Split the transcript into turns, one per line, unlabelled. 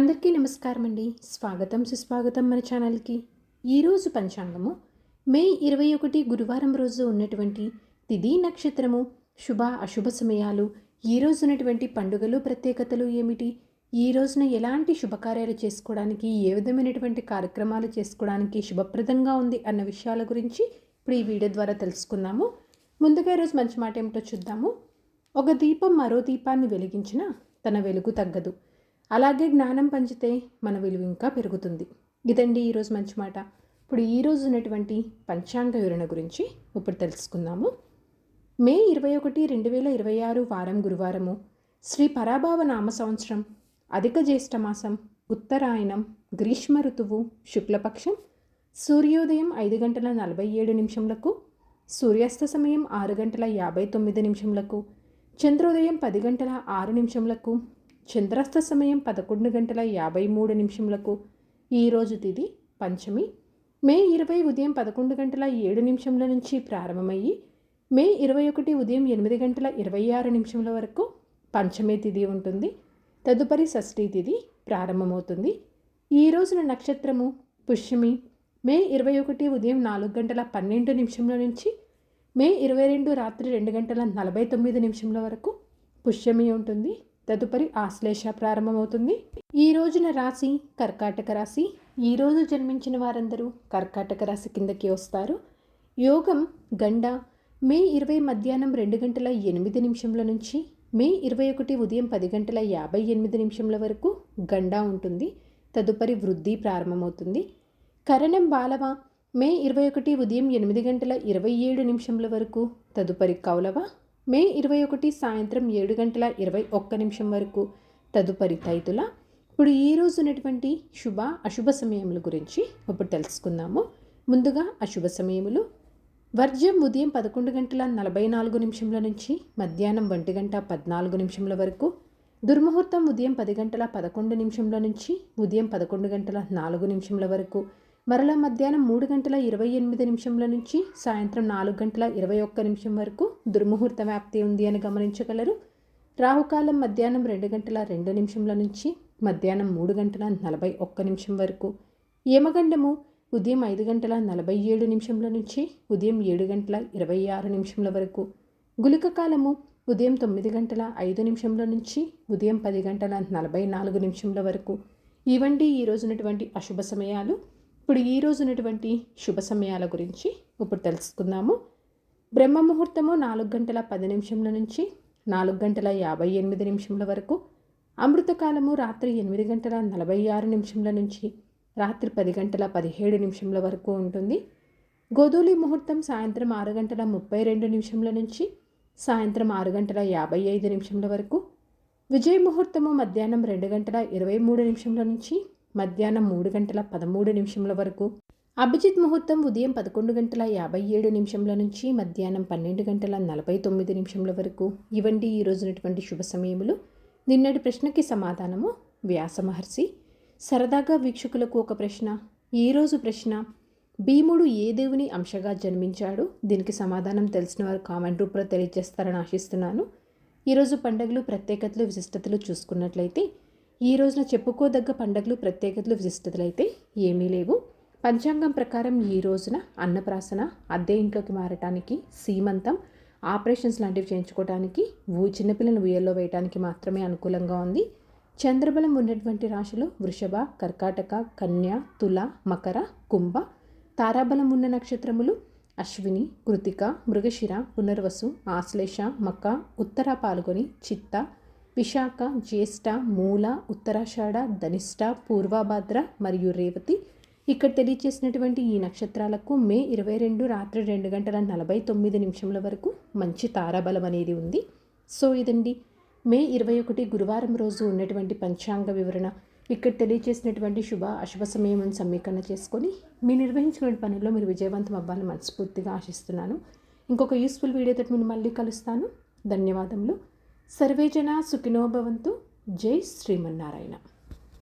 అందరికీ నమస్కారం అండి. స్వాగతం సుస్వాగతం మన ఛానల్కి. ఈరోజు పంచాంగము మే 21 గురువారం రోజు ఉన్నటువంటి తిథి నక్షత్రము, శుభ అశుభ సమయాలు, ఈ రోజు ఉన్నటువంటి పండుగలు ప్రత్యేకతలు ఏమిటి, ఈ రోజున ఎలాంటి శుభకార్యాలు చేసుకోవడానికి, ఏ విధమైనటువంటి కార్యక్రమాలు చేసుకోవడానికి శుభప్రదంగా ఉంది అన్న విషయాల గురించి ఇప్పుడు ఈ వీడియో ద్వారా తెలుసుకుందాము. ముందుగా ఈరోజు మంచి మాట ఏమిటో చూద్దాము. ఒక దీపం మరో దీపాన్ని వెలిగించినా తన వెలుగు తగ్గదు, అలాగే జ్ఞానం పంచితే మన విలువ ఇంకా పెరుగుతుంది. ఇదండి ఈరోజు మంచి మాట. ఇప్పుడు ఈరోజు ఉన్నటువంటి పంచాంగ వివరణ గురించి ఇప్పుడు తెలుసుకుందాము. మే 21, 2026 వారం గురువారము, శ్రీ పరాభావ నామ సంవత్సరం, అధిక జ్యేష్ఠ మాసం, ఉత్తరాయణం, గ్రీష్మ ఋతువు, శుక్లపక్షం, సూర్యోదయం 5:47, సూర్యాస్త సమయం 6:59, చంద్రోదయం 10:06, చంద్రాస్త సమయం 11:53. ఈరోజు తిథి పంచమి. మే 20 ఉదయం 11:07 నుంచి ప్రారంభమయ్యి మే 21 ఉదయం 8:26 వరకు పంచమి తిథి ఉంటుంది. తదుపరి షష్ఠీ తిథి ప్రారంభమవుతుంది. ఈ రోజున నక్షత్రము పుష్యమి. మే 21 ఉదయం 4:12 నుంచి మే 22 రాత్రి 2:49 వరకు పుష్యమి ఉంటుంది. తదుపరి ఆశ్లేష ప్రారంభమవుతుంది. ఈ రోజున రాశి కర్కాటక రాశి. ఈరోజు జన్మించిన వారందరూ కర్కాటక రాశి కిందకి వస్తారు. యోగం గండ. మే 20 మధ్యాహ్నం 2:08 నుంచి మే 21 ఉదయం 10:58 వరకు గండ ఉంటుంది. తదుపరి వృద్ధి ప్రారంభమవుతుంది. కరణం బాలవ. మే 21 ఉదయం 8:27 వరకు. తదుపరి కౌలవ. మే 21 సాయంత్రం 7:21 వరకు. తదుపరి తైతుల. ఇప్పుడు ఈ రోజు ఉన్నటువంటి శుభ అశుభ సమయముల గురించి ఇప్పుడు తెలుసుకుందాము. ముందుగా అశుభ సమయములు. వర్జ్యం ఉదయం 11:44 నుంచి మధ్యాహ్నం 1:14 వరకు. దుర్ముహూర్తం ఉదయం 10:11 నుంచి ఉదయం 11:04 వరకు. మరలా మధ్యాహ్నం 3:28 నుంచి సాయంత్రం 4:21 వరకు దుర్ముహూర్త వ్యాప్తి ఉంది అని గమనించగలరు. రాహుకాలం మధ్యాహ్నం 2:02 నుంచి మధ్యాహ్నం 3:41 వరకు. యమగండము ఉదయం 5:47 నుంచి ఉదయం 7:26 వరకు. గుళిక కాలము ఉదయం 9:05 నుంచి ఉదయం 10:44 వరకు. ఇవండి ఈ రోజు ఉన్నటువంటి అశుభ సమయాలు. ఇప్పుడు ఈ రోజు ఉన్నటువంటి శుభ సమయాల గురించి ఇప్పుడు తెలుసుకుందాము. బ్రహ్మ ముహూర్తము 4:10 నుంచి 4:58 వరకు. అమృతకాలము రాత్రి 8:46 నుంచి రాత్రి 10:17 వరకు ఉంటుంది. గోధూలి ముహూర్తం సాయంత్రం 6:32 నుంచి సాయంత్రం 6:55 వరకు. విజయ ముహూర్తము మధ్యాహ్నం 2:23 నుంచి మధ్యాహ్నం 3:13 వరకు. అభిజిత్ ముహూర్తం ఉదయం 11:57 నుంచి మధ్యాహ్నం 12:49 వరకు. ఇవండి ఈ రోజునటువంటి శుభ సమయములు. నిన్నటి ప్రశ్నకి సమాధానము వ్యాస మహర్షి. సరదాగా వీక్షకులకు ఒక ప్రశ్న. ఈరోజు ప్రశ్న, భీముడు ఏ దేవుని అంశగా జన్మించాడు? దీనికి సమాధానం తెలిసిన వారు కామెంట్ రూపంలో తెలియజేస్తారని ఆశిస్తున్నాను. ఈరోజు పండుగలు ప్రత్యేకతలు విశిష్టతలు చూసుకున్నట్లయితే ఈ రోజున చెప్పుకోదగ్గ పండుగలు ప్రత్యేకతలు విశిష్టతలు అయితే ఏమీ లేవు. పంచాంగం ప్రకారం ఈ రోజున అన్నప్రాసన, అద్దె ఇంట్లోకి మారటానికి, సీమంతం, ఆపరేషన్స్ లాంటివి చేయించుకోవడానికి, చిన్నపిల్లలను ఉయ్యల్లో వేయడానికి మాత్రమే అనుకూలంగా ఉంది. చంద్రబలం ఉన్నటువంటి రాశులు వృషభ, కర్కాటక, కన్య, తుల, మకర, కుంభ. తారాబలం ఉన్న నక్షత్రములు అశ్విని, కృతిక, మృగశిర, పునర్వసు, ఆశ్లేష, మక, ఉత్తర పాల్గొని, చిత్త, విశాఖ, జ్యేష్ఠ, మూల, ఉత్తరాషాఢ, ధనిష్ట, పూర్వభద్ర మరియు రేవతి. ఇక్కడ తెలియచేసినటువంటి ఈ నక్షత్రాలకు మే 22 రాత్రి 2:49 వరకు మంచి తారాబలం అనేది ఉంది. సో ఇదండి మే 21 గురువారం రోజు ఉన్నటువంటి పంచాంగ వివరణ. ఇక్కడ తెలియచేసినటువంటి శుభ అశుభ సమయం సమీకరణ చేసుకొని మీరు నిర్వహించిన పనుల్లో మీరు విజయవంతం అవ్వాలని మనస్ఫూర్తిగా ఆశిస్తున్నాను. ఇంకొక యూస్ఫుల్ వీడియోతో నేను మళ్ళీ కలుస్తాను. ధన్యవాదములు. సర్వే జనా సుఖినో భవంతు. జై శ్రీమన్నారాయణ.